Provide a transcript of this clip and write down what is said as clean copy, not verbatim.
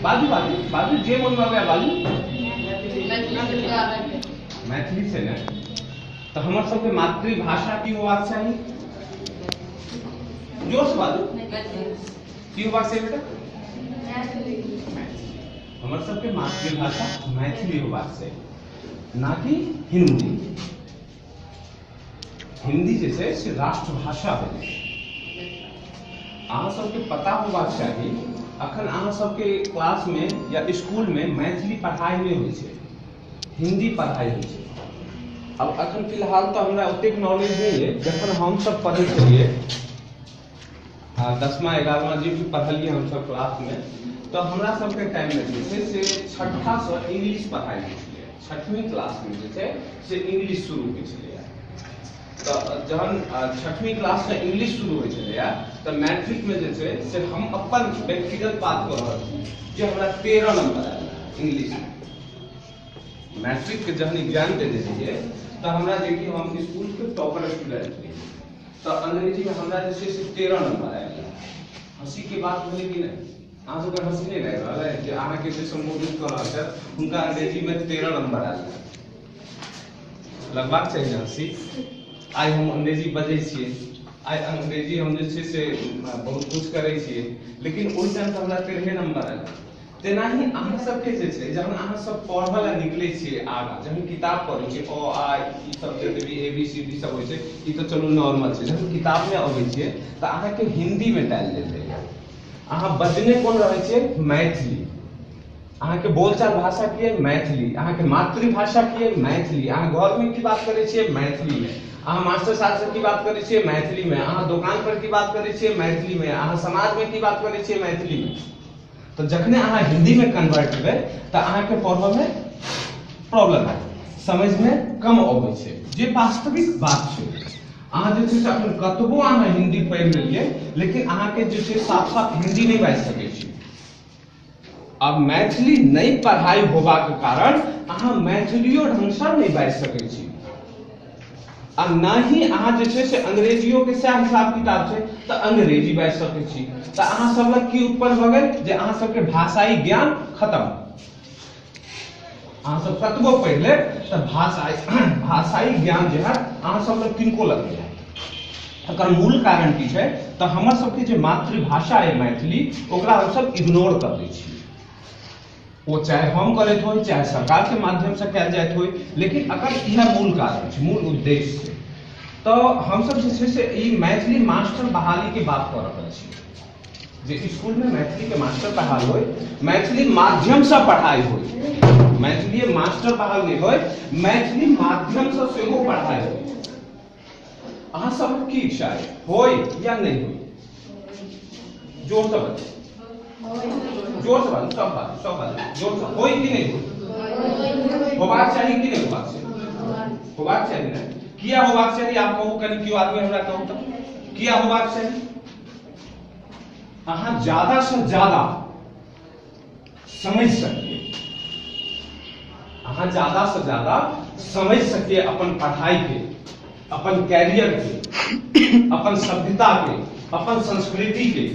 बाजू बाजू बाजू जे मन में आवे बाजू मैथिली से ने तो हमर सबके मातृभाषा की होबाक चाहिए। जोर से बाजू की होबाक चाहिए बेटा हमर सबके मातृभाषा मैथिली होबाक चाहिए ना कि हिंदी। हिंदी जैसे से राष्ट्रभाषा है। अहाँ सबके पता होबाक चाहिए अखन अहाँ सबके क्लास में या स्कूल में मैथिली पढ़ाई नहीं होइ छै, हिंदी पढ़ाई होइ छै। अब अखन फिलहाल तो हमरा ओतेक नॉलेज नहीं है। जखन हम सब पढ़े छलिए 10वां 11वां जे भी पढ़लिए हम सब क्लास में तो हमरा सबके टाइम में जे छै से छठा से इंग्लिश पढ़ाई होइ छलै। 6वीं क्लास में जे छै से इंग्लिश शुरू होइ छलै। तो जहन 6वीं क्लास में इंग्लिश शुरू होइ छलै तो मैट्रिक में जे छै से हम अपन व्यक्तिगत बात कर रहल छी जे हमरा 13 नंबर आयल इंग्लिश में। मैट्रिक के जहन एग्जाम देने रहिए तो हमरा जे कि हम स्कूल के टॉपर स्टूडेंट रही तो अंग्रेजी में हमरा जे छै से 13 नंबर आयल। हंसी के बात भेलै कि नहीं? अहाँ सबके हंसी नहीं लागि रहल है जे अहाँ के जे संबोधित कर रहल छै हुनका अंग्रेजी में 13 नंबर आयल। लगबाक चाहिए हंसी। आई हम अंग्रेजी बजे छिए, आई अंग्रेजी हम जे छै से बहुत कुछ करे छिए लेकिन ओहि टाइम हमरा 13 नंबर आयल। तेना ही अहाँ सबके जे छै जहन अहाँ सब पढ़ऽ ला निकलै छिए आगा जहन किताब पढ़ै छिए अ आ ई सब जते भी ए बी सी डी सब होइ छै ई तो चलो नॉर्मल छै। जहन किताब में अबै छिए तो अहाँ के हिंदी में डाल देते अहाँ बजने कोन रहै छिए मैथिली। अहाँ के बोलचाल भाषा की है मैथिली। अहाँ के मातृभाषा की है मैथिली। अहाँ घर में की बात करे छिए मैथिली में। अहाँ मास्टर साहब से की बात करे छिए मैथिली में। अहाँ दुकान पर की बात करे छिए मैथिली में। अहाँ समाज में की बात करे छिए मैथिली में। तो जखने अहाँ हिंदी में कन्वर्ट हेबै तो अहाँ के पढ़ऽ में प्रॉब्लम है, समझ में कम अबै छै जे वास्तविक बात छै। अहाँ जे छै से अपन कतबो अहाँ हिंदी पढ़ि लेलिए लेकिन अहाँ के जे छै साफ साफ हिंदी नहीं बाजि सकै छी। अब मैथिली नहीं पढ़ाई होबा के कारण अहाँ मैथिलियो ढंग से नहीं बाजि सकै छी आ ना ही अहाँ जे छै से अंग्रेजियो के सएह हिसाब किताब छै तो अंग्रेजी बाजि सकै छी। तो अहाँ सब लग की उत्पन्न भ गेल जे अहाँ सबके भाषाई ज्ञान खत्म। अहाँ सब कतबो पढ़ि लेब तो भाषाई ज्ञान जे है अहाँ सब लग किनको लग जाय। एकर मूल कारण की छै तो हमर सबके जे मातृभाषा है मैथिली ओकरा हम सब इग्नोर कर दै छी। वो चाहे हम करैत हो चाहे सरकार के माध्यम से कल जात हो लेकिन अगर यह मूल कारण है मूल उद्देश्य है। तो हम सब जे से ई मैथिली मास्टर बहाली के बात कर रहल छी जे स्कूल में मैथिली के मास्टर बहाल हो मैथिली माध्यम से पढ़ाई हो। मैथिली मास्टर बहाल नहीं हो मैथिली माध्यम से सेहो पढ़ाई हो। अहाँ सब की इच्छा है होय या नहीं होय? जोर से बताओ जोर से बात सब बात जोर से होई कि नहीं होई? होबाक चाहिए कि नहीं होबाक चाहिए? होबाक चाहिए ना। किया होबाक चाहिए आप कहू कनी क्यों आदमी हमरा कहू तो किया होबाक चाहिए? अहाँ ज्यादा से ज्यादा समझ सकिए। अहाँ ज्यादा से ज्यादा समझ सकिए अपन पढ़ाई के अपन कैरियर के अपन सभ्यता के अपन संस्कृति के